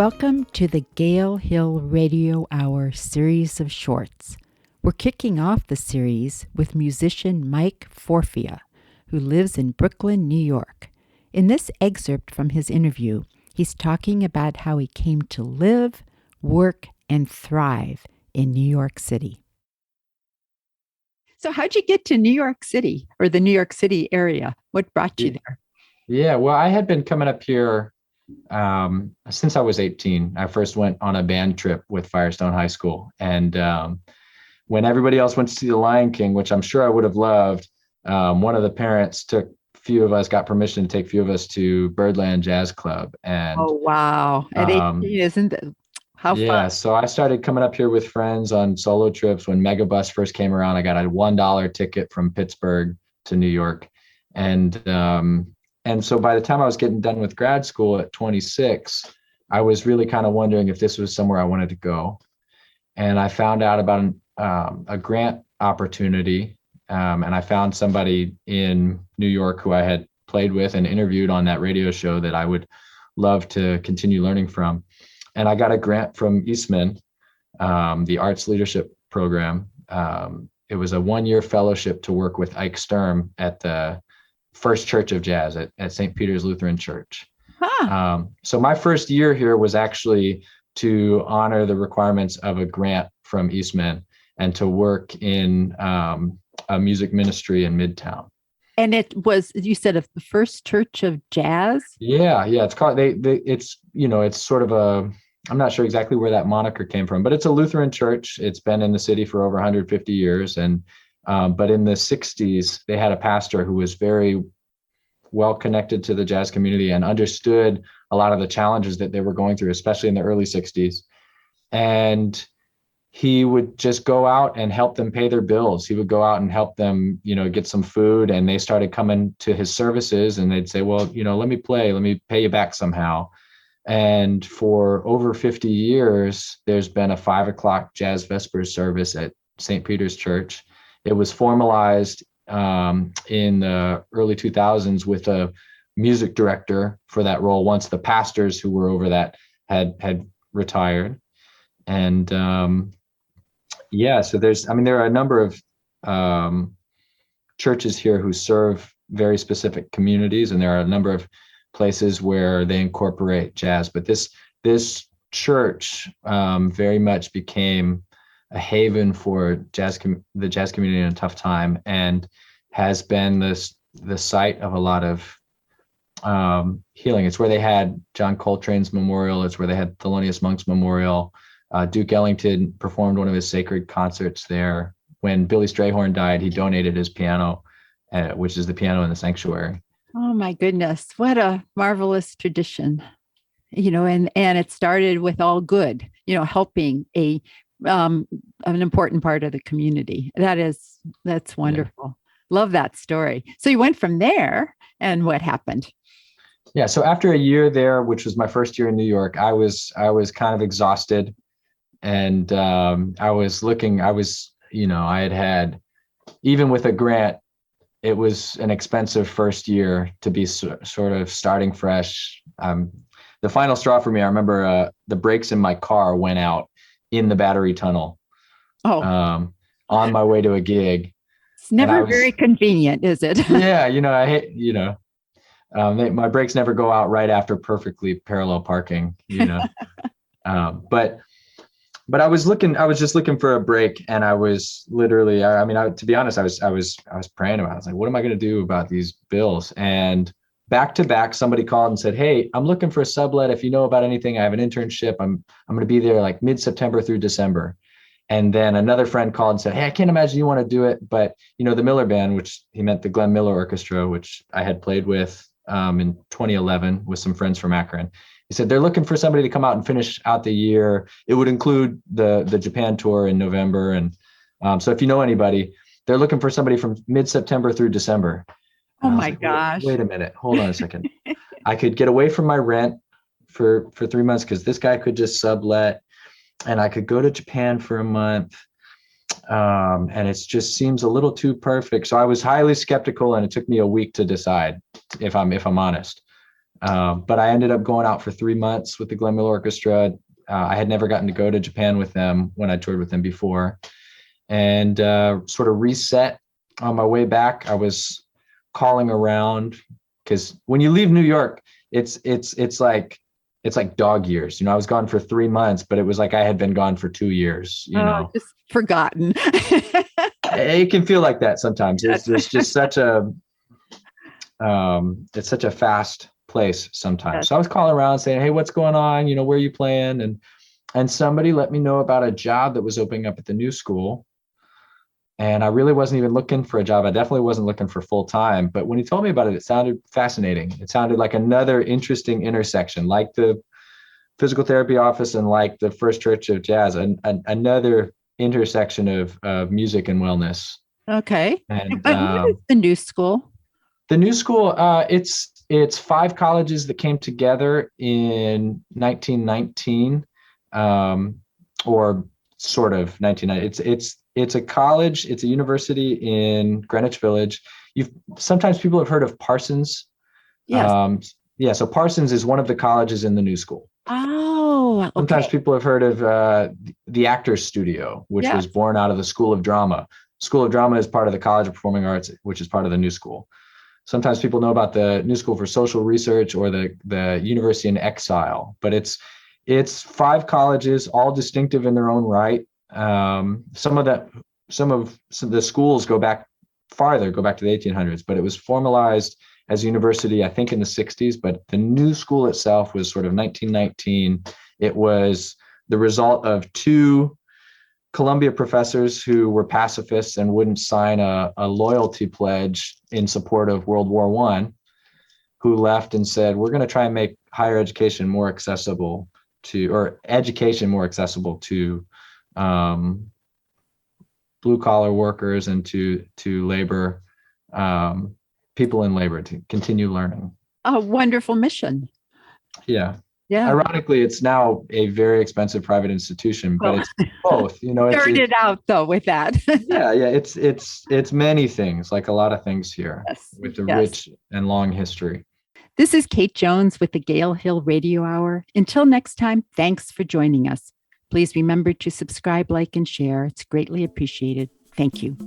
Welcome to the Gale Hill Radio Hour series of shorts. We're kicking off the series with musician Mike Forfia, who lives in Brooklyn, New York. In this excerpt from his interview, he's talking about how he came to live, work, and thrive in New York City. So how'd you get to New York City or the New York City area? What brought you there? Yeah, well, I had been coming up here since I was 18. I first went on a band trip with Firestone High School. And when everybody else went to see The Lion King, which I'm sure I would have loved, one of the parents got permission to take a few of us to Birdland Jazz Club. And oh, wow. At 18, isn't it? How fun. Yeah, so I started coming up here with friends on solo trips. When Megabus first came around, I got a $1 ticket from Pittsburgh to New York. And so by the time I was getting done with grad school at 26, I was really kind of wondering if this was somewhere I wanted to go. And I found out about a grant opportunity. And I found somebody in New York who I had played with and interviewed on that radio show that I would love to continue learning from. And I got a grant from Eastman, the Arts Leadership Program. It was a 1-year fellowship to work with Ike Sturm at the First Church of Jazz at St. Peter's Lutheran Church. Huh. So my first year here was actually to honor the requirements of a grant from Eastman and to work in a music ministry in Midtown. And it was, you said, of the First Church of Jazz? Yeah. It's called, it's sort of I'm not sure exactly where that moniker came from, but it's a Lutheran church. It's been in the city for over 150 years. And, but in the 60s, they had a pastor who was very well connected to the jazz community and understood a lot of the challenges that they were going through, especially in the early 60s. And he would just go out and help them pay their bills. He would go out and help them, get some food. And they started coming to his services and they'd say, well, let me pay you back somehow. And for over 50 years, there's been a 5:00 jazz vespers service at St. Peter's Church. It was formalized in the early 2000s with a music director for that role once the pastors who were over that had retired. And so there are a number of churches here who serve very specific communities, and there are a number of places where they incorporate jazz. But this church very much became a haven for the jazz community in a tough time, and has been the site of a lot of healing. It's where they had John Coltrane's memorial. It's where they had Thelonious Monk's memorial. Duke Ellington performed one of his sacred concerts there. When Billy Strayhorn died, he donated his piano, which is the piano in the sanctuary. Oh my goodness. What a marvelous tradition, and it started with all good, helping an important part of the community. That's wonderful. Yeah. Love that story. So you went from there, and what happened? Yeah. So after a year there, which was my first year in New York, I was kind of exhausted, and I had, even with a grant, it was an expensive first year to be sort of starting fresh. The final straw for me, I remember the brakes in my car went out in the battery tunnel on my way to a gig. It's never very convenient, is it? Yeah, I hate, my brakes never go out right after perfectly parallel parking, But I was just looking for a break, and I was literally, to be honest, I was praying about it. I was like, what am I going to do about these bills? And back to back, somebody called and said, hey, I'm looking for a sublet. If you know about anything, I have an internship. I'm going to be there like mid-September through December. And then another friend called and said, hey, I can't imagine you want to do it. But, the Miller Band, which he meant the Glenn Miller Orchestra, which I had played with in 2011 with some friends from Akron. He said, they're looking for somebody to come out and finish out the year. It would include the Japan tour in November. And so if you know anybody, they're looking for somebody from mid-September through December. Oh my gosh. Wait a minute. Hold on a second. I could get away from my rent for 3 months because this guy could just sublet, and I could go to Japan for a month. And it just seems a little too perfect. So I was highly skeptical, and it took me a week to decide, if I'm honest. But I ended up going out for 3 months with the Glen Mill Orchestra. I had never gotten to go to Japan with them when I toured with them before, and sort of reset on my way back. I was calling around because when you leave New York, it's like dog years. I was gone for 3 months, but it was like I had been gone for 2 years. Just forgotten. It can feel like that sometimes. There's just such a it's such a fast place sometimes. Yes. So I was calling around saying, hey, what's going on? Where are you playing? And somebody let me know about a job that was opening up at the new school. And I really wasn't even looking for a job. I definitely wasn't looking for full time. But when he told me about it, it sounded fascinating. It sounded like another interesting intersection, like the physical therapy office and like the First Church of Jazz, another intersection of music and wellness. Okay. And what is the new school? The new school, it's 5 colleges that came together in 1919, or sort of 1990. It's a college. It's a university in Greenwich Village. Sometimes people have heard of Parsons. Yes. Yeah. So Parsons is one of the colleges in the new school. Oh, okay. Sometimes people have heard of the Actors Studio, which was born out of the School of Drama. School of Drama is part of the College of Performing Arts, which is part of the new school. Sometimes people know about the New School for Social Research or the University in Exile, but it's 5 colleges, all distinctive in their own right. Some of the schools go back farther, go back to the 1800s, but it was formalized as a university, I think, in the 60s. But the new school itself was sort of 1919. It was the result of 2 Columbia professors who were pacifists and wouldn't sign a loyalty pledge in support of World War I, who left and said, we're going to try and make higher education more accessible to blue collar workers and to labor, people in labor, to continue learning. A wonderful mission. Yeah. Yeah. Ironically, it's now a very expensive private institution, but it's both. Started out though with that. Yeah. It's many things, like a lot of things here, with a rich and long history. This is Kate Jones with the Gale Hill Radio Hour. Until next time, thanks for joining us. Please remember to subscribe, like, and share. It's greatly appreciated. Thank you.